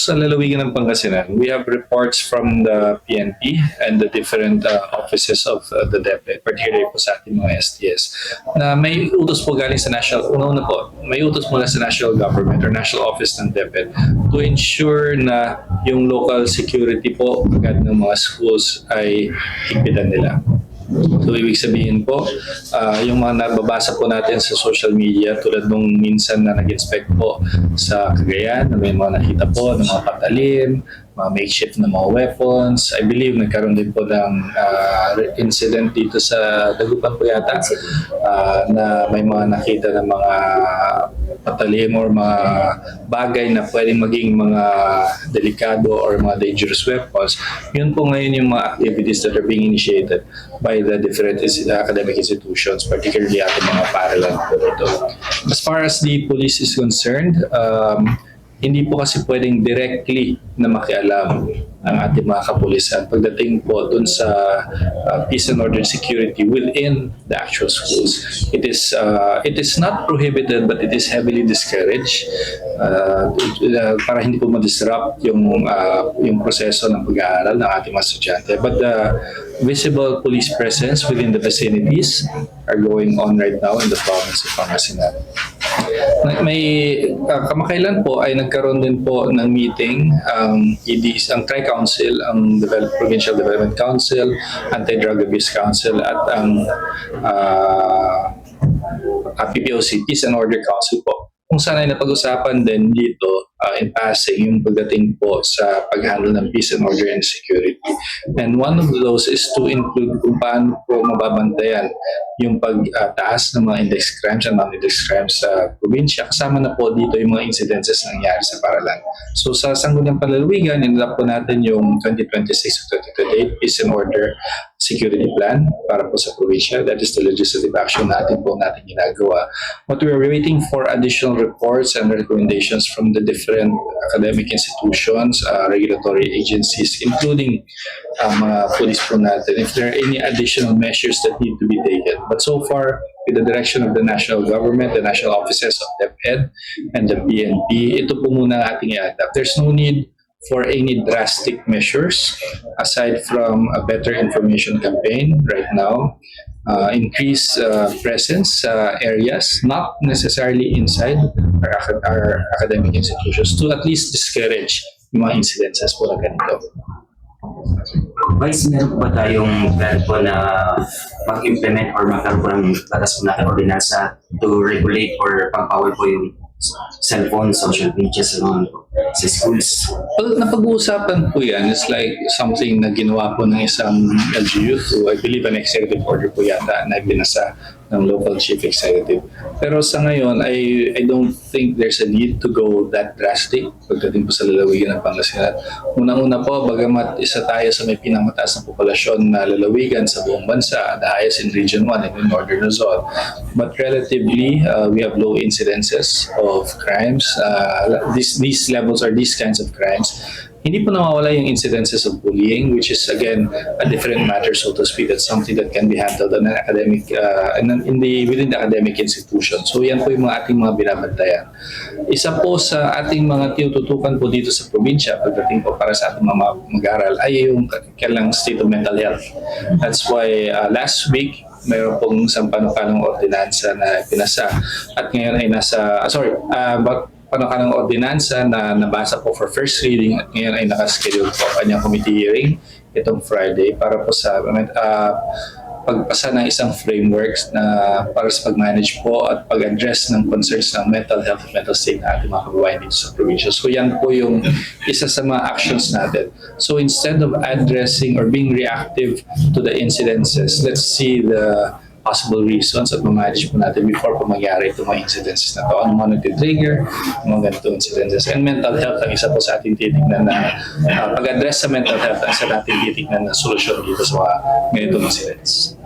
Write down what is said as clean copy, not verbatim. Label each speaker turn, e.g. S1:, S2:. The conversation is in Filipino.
S1: sa lalawigan ng Pangasinan, we have reports from the PNP and the different offices of the DepEd, particularly po sa ating mga STS, na may utos po galing sa national, una po, may utos mula sa national government or national office ng DepEd to ensure na yung local security po agad ng mga schools ay higpitan nila. So, ibig sabihin po, yung mga nababasa po natin sa social media, tulad nung minsan na nag-inspect po sa Cagayan, na may mga nakita po ng mga patalim, mga makeshift na mga weapons. I believe nagkaroon din po ng incident dito sa Dagupan po yata, na may mga nakita ng mga patalim or mga bagay na pwedeng maging mga delikado or mga dangerous weapons. Yun po ngayon yung mga activities that are being initiated by the different academic institutions, particularly ating mga parallel po dito. As far as the police is concerned, hindi po kasi pwedeng directly na makialam ang ating mga kapulisan pagdating po dun sa peace and order and security within the actual schools. It is not prohibited, but it is heavily discouraged para hindi po ma-disrupt yung proseso ng pag-aaral ng ating mga estudyante. But the visible police presence within the vicinities are going on right now in the province of Pangasinan. May kamakailan po ay nagkaroon din po ng meeting ang Tri-Council, ang Provincial Development Council, Anti-Drug Abuse Council at ang PPOC, Peace and Order Council po, kung saan ay napag-usapan din dito in passing yung pagdating po sa pag-handle ng peace and order and security. And one of those is to include kung paano po mababantayan yung pagtaas ng mga index crimes and non-index crimes sa probinsya. Kasama na po dito yung mga incidences na nangyari sa Paralan. So sa Sangguniang Panlalawigan, inilap po natin yung 2026-2028 Peace and Order Security Plan para po sa probinsya. That is the legislative action natin ginagawa. But we are waiting for additional reports and recommendations from the different academic institutions, regulatory agencies, including mga police po natin, if there are any additional measures that need to be taken. But so far, with the direction of the national government, the national offices of DepEd and the PNP, ito po muna ang ating i-adapt. There's no need for any drastic measures aside from a better information campaign right now, increase presence areas, not necessarily inside our academic institutions, to at least discourage yung mga incidences po na ganito.
S2: Vice, meron po ba tayong plan po na mag-implement or magkaroon po ng batas po natin ordinansa to regulate or pang-power po yung cellphone, social media sa schools?
S1: Well, napag-uusapan po yan. It's like something na ginawa po ng isang LGU. So I believe an executive order po yata na binasa ng local chief executive. Pero sa ngayon, I don't think there's a need to go that drastic pagdating po sa lalawigan ng Pangasinan. Unang-una po, bagamat isa tayo sa may pinamataas na populasyon na lalawigan sa buong bansa, the highest in Region 1 and in Northern Luzon. But relatively, we have low incidences of crimes. These levels are these kinds of crimes. Hindi po nawawala yung incidences of bullying, which is again a different matter, so to speak. That's something that can be handled on an academic, within the academic institution. So yan po yung ating mga binabantayan. Isa po sa ating mga tinututukan po dito sa probinsya, pagdating po para sa ating mga mag-aaral, ay yung kailang state of mental health. That's why last week, mayroon pong isang panukalang ordinansa na pinasa at ngayon ay panukalang ordinansa na nabasa po for first reading at ngayon ay nakaschedule po kanyang committee hearing itong Friday para po sa pagpasa ng isang frameworks na para sa pag-manage po at pag-address ng concerns ng mental health at mental state na ating mga kababayan dito sa probinsya. So yan po yung isa sa mga actions natin. So instead of addressing or being reactive to the incidences, let's see the possible reasons at ma-manage po natin before po mangyari itong mga incidences na ito. Ano mga nag-trigger, mga ganitong incidences. And mental health ang isa po sa ating titignan na pag-address sa mental health ang isa natin titignan na solusyon dito sa mga ganitong incidents.